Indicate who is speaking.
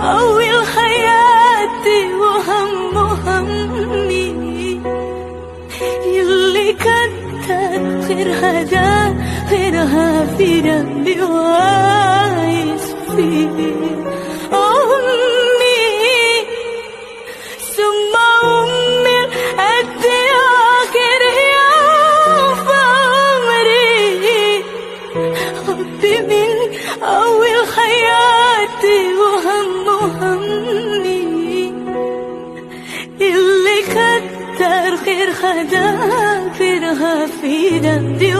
Speaker 1: أول حياتي وهم همي، يلي كتر خيرها خيرها في ربي وعايش فيه. أمي ثم أمي قد آخر يوم في عمري، حبي من أول حياتي وهم همي، اللي كتر خير خدا خيرها في ربي